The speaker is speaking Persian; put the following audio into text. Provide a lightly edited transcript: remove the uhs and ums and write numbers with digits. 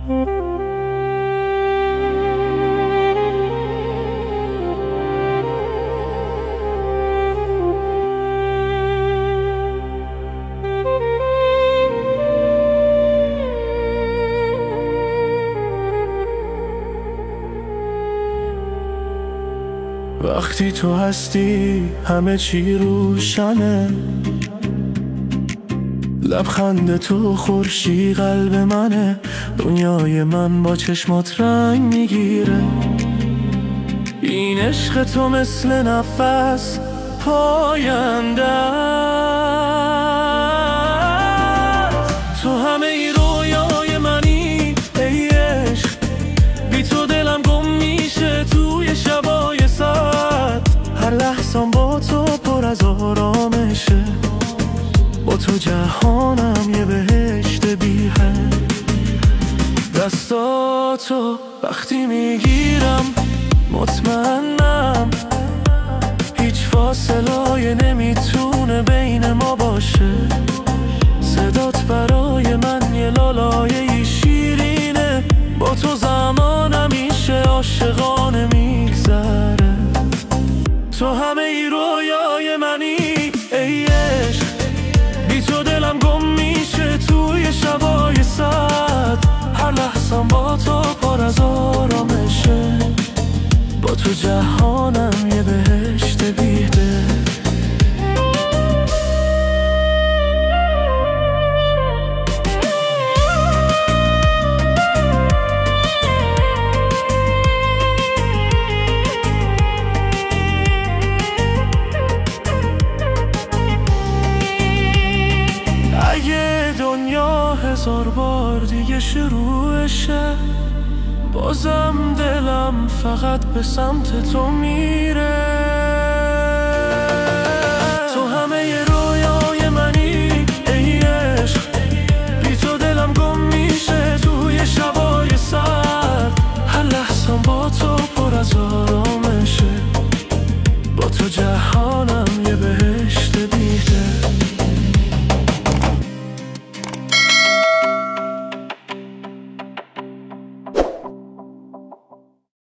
وقتی تو هستی همه چی روشنه، لبخند تو خورشید قلب منه، دنیای من با چشمات رنگ میگیره. این عشق تو مثل نفس پاینده است. تو همه ای رویای منی ای عشق، بی تو دلم گم میشه توی شبای سرد. هر لحظم با تو پر از آرامشه، با تو جهانم یه بهشت بی حد. دستاتو وقتی میگیرم مطمئنم هیچ فاصله نمیتونه بین ما باشه. صدات برای من یه لالایه شیرینه، با تو زمان همیشه عاشقانه میگذره. تو همه ای رویای منی ای عشق، بی تو دلم گم میشه توی شبای سرد. هر لحظم با تو پر از آرامشه، با تو جهانم یه بهشت بیهده. اگه دنیا هزار بار دیگه شروعشه، بازم دلم فقط به سمت تو میره.